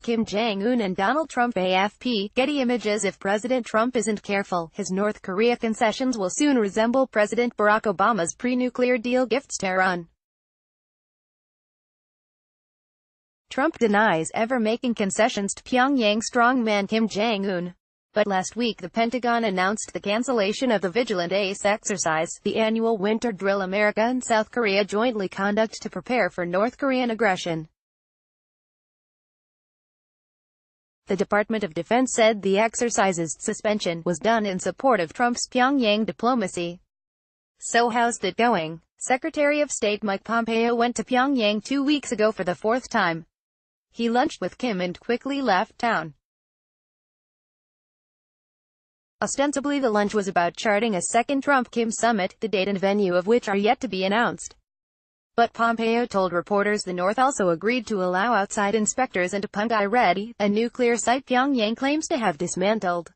Kim Jong-un and Donald Trump. AFP, Getty Images. If President Trump isn't careful, his North Korea concessions will soon resemble President Barack Obama's pre-nuclear deal gifts Tehran. Trump denies ever making concessions to Pyongyang strongman Kim Jong-un. But last week the Pentagon announced the cancellation of the Vigilant Ace exercise, the annual winter drill America and South Korea jointly conduct to prepare for North Korean aggression. The Department of Defense said the exercise's suspension was done in support of Trump's Pyongyang diplomacy. So how's that going? Secretary of State Mike Pompeo went to Pyongyang 2 weeks ago for the fourth time. He lunched with Kim and quickly left town. Ostensibly the lunch was about charting a second Trump-Kim summit, the date and venue of which are yet to be announced. But Pompeo told reporters the North also agreed to allow outside inspectors into Punggye-ready, a nuclear site Pyongyang claims to have dismantled.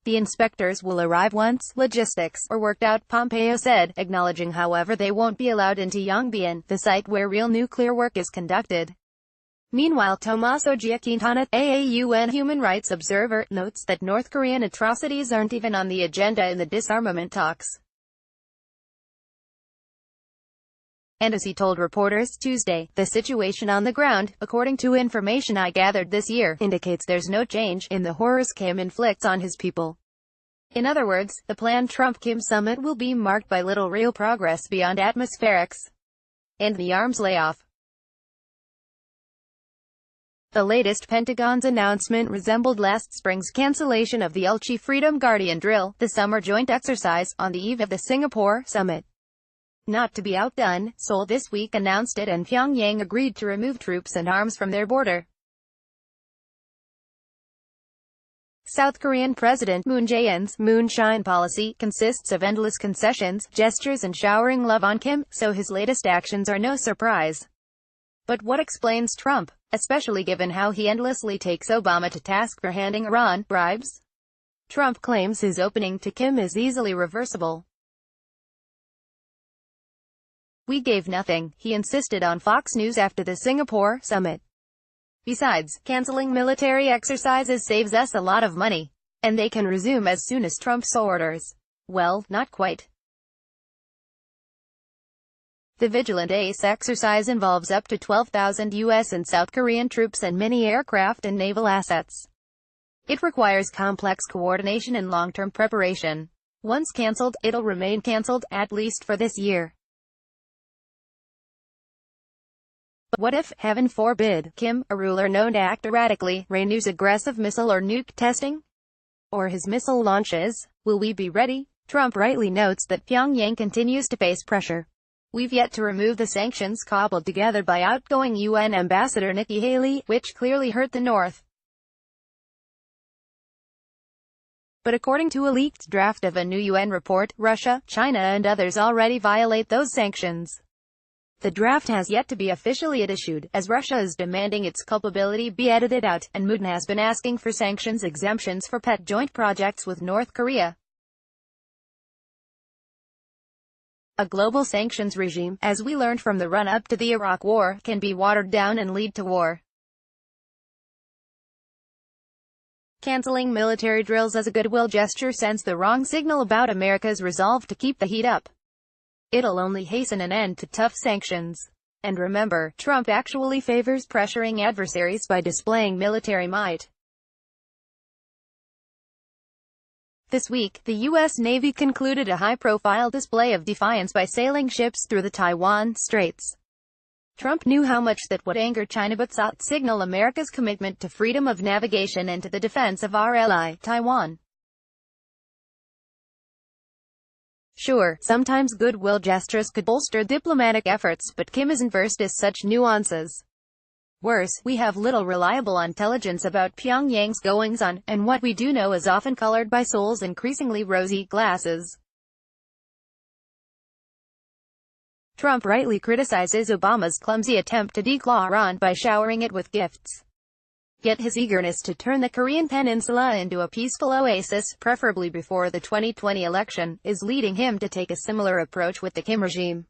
The inspectors will arrive once logistics are worked out, Pompeo said, acknowledging however they won't be allowed into Yongbyon, the site where real nuclear work is conducted. Meanwhile, Tommaso Giaquintana, AAUN human rights observer, notes that North Korean atrocities aren't even on the agenda in the disarmament talks. And as he told reporters Tuesday, the situation on the ground, according to information I gathered this year, indicates there's no change in the horrors Kim inflicts on his people. In other words, the planned Trump-Kim summit will be marked by little real progress beyond atmospherics and the arms layoff. The latest Pentagon's announcement resembled last spring's cancellation of the Ulchi Freedom Guardian drill, the summer joint exercise, on the eve of the Singapore summit. Not to be outdone, Seoul this week announced it and Pyongyang agreed to remove troops and arms from their border. South Korean President Moon Jae-in's moonshine policy consists of endless concessions, gestures and showering love on Kim, so his latest actions are no surprise. But what explains Trump, especially given how he endlessly takes Obama to task for handing Iran bribes? Trump claims his opening to Kim is easily reversible. "We gave nothing," he insisted on Fox News after the Singapore summit. "Besides, canceling military exercises saves us a lot of money. And they can resume as soon as Trump's orders." Well, not quite. The Vigilant Ace exercise involves up to 12,000 U.S. and South Korean troops and many aircraft and naval assets. It requires complex coordination and long-term preparation. Once cancelled, it'll remain cancelled, at least for this year. But what if, heaven forbid, Kim, a ruler known to act erratically, renews aggressive missile or nuke testing? Or his missile launches? Will we be ready? Trump rightly notes that Pyongyang continues to face pressure. "We've yet to remove the sanctions cobbled together by outgoing UN Ambassador Nikki Haley, which clearly hurt the North." But according to a leaked draft of a new UN report, Russia, China and others already violate those sanctions. The draft has yet to be officially issued, as Russia is demanding its culpability be edited out, and Putin has been asking for sanctions exemptions for pet joint projects with North Korea. A global sanctions regime, as we learned from the run-up to the Iraq War, can be watered down and lead to war. Canceling military drills as a goodwill gesture sends the wrong signal about America's resolve to keep the heat up. It'll only hasten an end to tough sanctions. And remember, Trump actually favors pressuring adversaries by displaying military might. This week, the U.S. Navy concluded a high-profile display of defiance by sailing ships through the Taiwan Straits. Trump knew how much that would anger China but sought to signal America's commitment to freedom of navigation and to the defense of our ally, Taiwan. Sure, sometimes goodwill gestures could bolster diplomatic efforts, but Kim isn't versed in such nuances. Worse, we have little reliable intelligence about Pyongyang's goings-on, and what we do know is often colored by Seoul's increasingly rosy glasses. Trump rightly criticizes Obama's clumsy attempt to declaw Iran by showering it with gifts. Yet his eagerness to turn the Korean peninsula into a peaceful oasis, preferably before the 2020 election, is leading him to take a similar approach with the Kim regime.